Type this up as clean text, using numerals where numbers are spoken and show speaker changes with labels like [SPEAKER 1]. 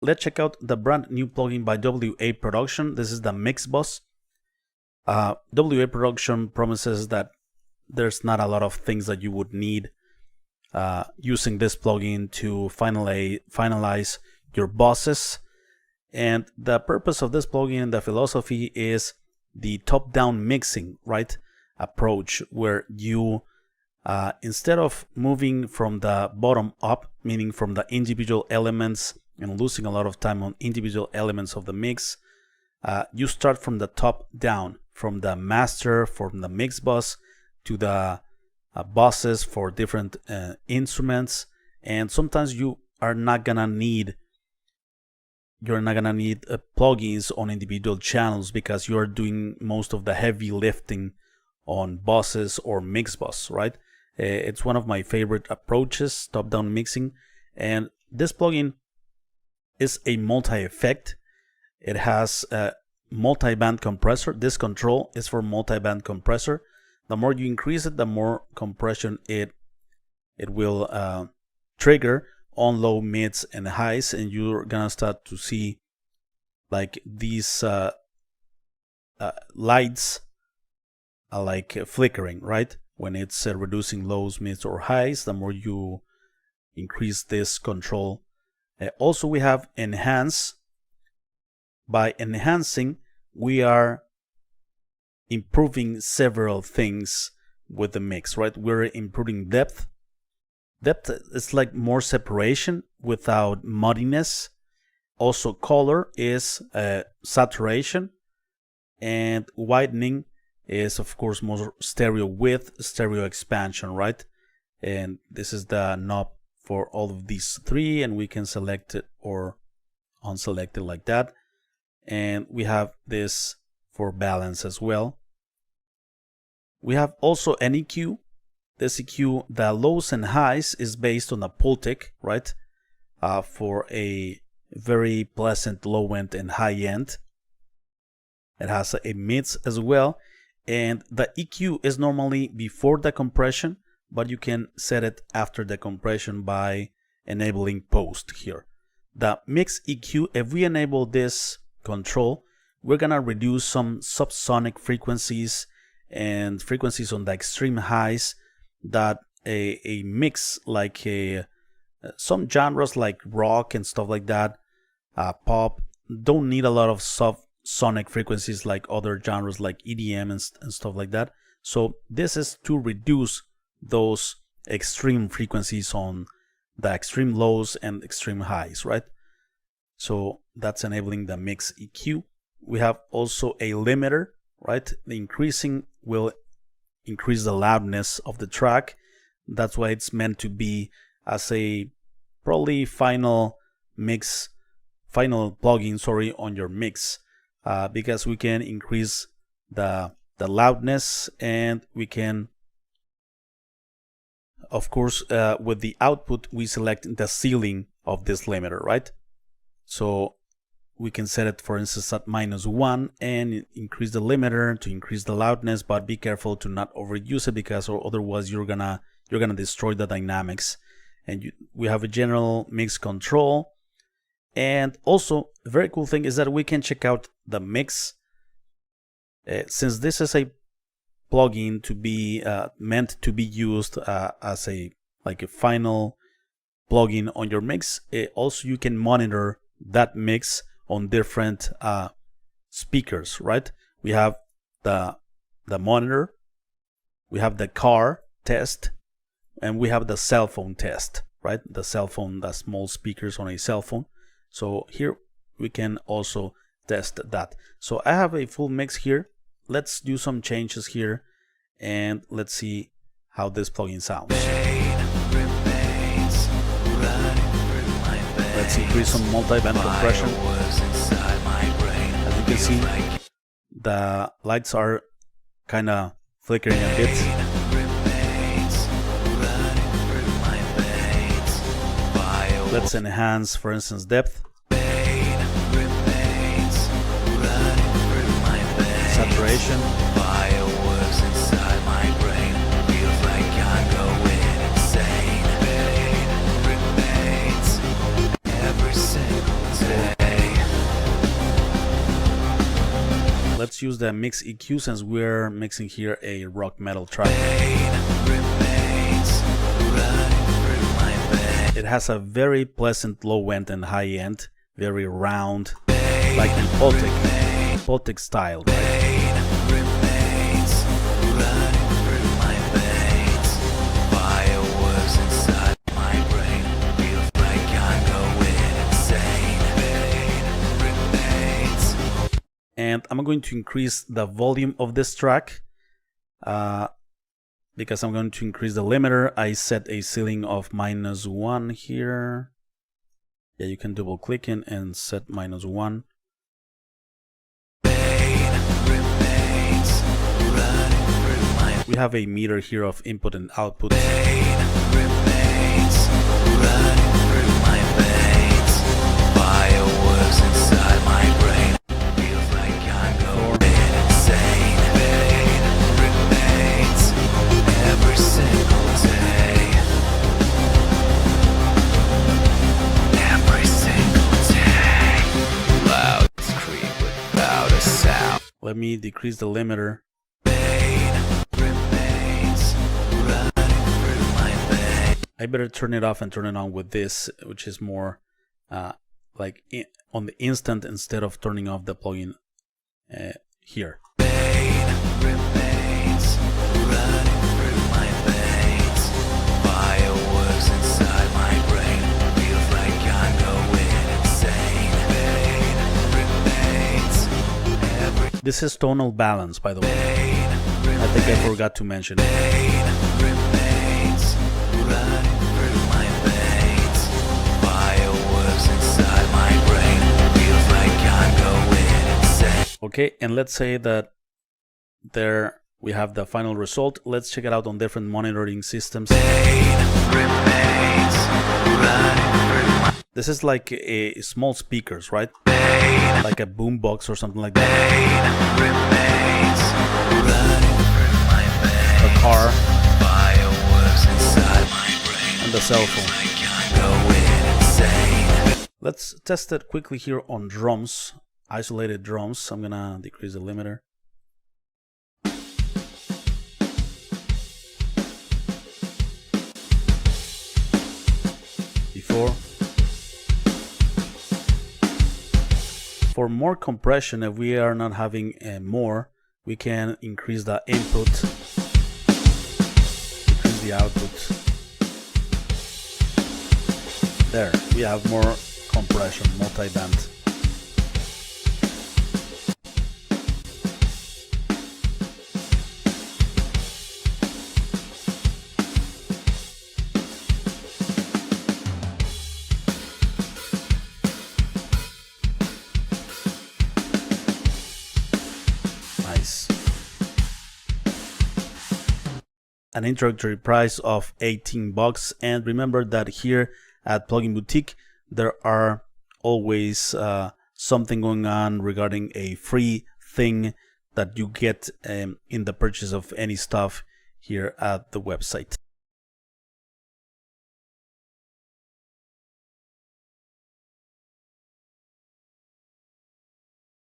[SPEAKER 1] let's check out the brand new plugin by WA Production. This is the Mix Bus. WA Production promises that there's not a lot of things that you would need using this plugin to finalize your buses. And the purpose of this plugin, the philosophy, is the top-down mixing, right, approach, where you instead of moving from the bottom up, meaning from the individual elements and losing a lot of time on individual elements of the mix, you start from the top down, from the master, from the mix bus to the buses for different instruments. And sometimes you are not gonna need plugins on individual channels because you are doing most of the heavy lifting on buses or mix bus, right? It's one of my favorite approaches, top-down mixing. And this plugin is a multi-effect. It has a multi-band compressor. This control is for multi-band compressor. The more you increase it, the more compression it will trigger on low, mids, and highs, and you're gonna start to see like these lights are like flickering, right? When it's reducing lows, mids, or highs, the more you increase this control. Also, we have enhance. By enhancing, we are improving several things with the mix, right? We're improving depth. Depth is like more separation without muddiness. Also, color is saturation, and widening is, of course, more stereo width, stereo expansion, right? And this is the knob for all of these three, and we can select it or unselect it like that. And we have this for balance as well. We have also an EQ. This EQ, the lows and highs, is based on a Pultec, right? For a very pleasant low end and high end. It has a mids as well. And the EQ is normally before the compression, but you can set it after the compression by enabling post here. The mix EQ, if we enable this control, we're gonna reduce some subsonic frequencies and frequencies on the extreme highs that a mix like some genres like rock and stuff like that, pop, don't need a lot of subsonic frequencies like other genres like EDM and stuff like that. So this is to reduce those extreme frequencies on the extreme lows and extreme highs, right? So that's enabling the mix EQ. We have also a limiter, right? The increasing will increase the loudness of the track. That's why it's meant to be as a probably final plugin, on your mix, because we can increase the loudness, and we can, of course, with the output, we select the ceiling of this limiter, right? So we can set it, for instance, at -1 and increase the limiter to increase the loudness, but be careful to not overuse it, because otherwise you're gonna destroy the dynamics. And we have a general mix control. And also, a very cool thing is that we can check out the mix. Since this is a plugin to be meant to be used as a final plugin on your mix, also you can monitor that mix on different speakers, right? We have the monitor, we have the car test, and we have the cell phone test, right? The cell phone, the small speakers on a cell phone. So here we can also test that. So I have a full mix here. Let's do some changes here, and let's see how this plugin sounds. Let's increase some multi-band compression. As you can see, the lights are kind of flickering a bit. Let's enhance, for instance, depth, saturation, use the mix EQ since we're mixing here a rock metal track. It has a very pleasant low end and high end, very round, like in Baltic style, right? And I'm going to increase the volume of this track because I'm going to increase the limiter. I set a ceiling of -1 here. Yeah, you can double click in and set -1. We have a meter here of input and output. Let me decrease the limiter. I better turn it off and turn it on with this, which is more like on the instant instead of turning off the plugin here. This is tonal balance, by the way. I think I forgot to mention it. Okay, and let's say that there we have the final result. Let's check it out on different monitoring systems. This is like a small speakers, right? Like a boombox or something like that. A car. And the cell phone. Let's test it quickly here on drums. Isolated drums. I'm gonna decrease the limiter. Before. For more compression, if we are not having more, we can increase the input, decrease the output. There, we have more compression, multi-band. An introductory price of $18, and remember that here at Plugin Boutique there are always something going on regarding a free thing that you get in the purchase of any stuff here at the website.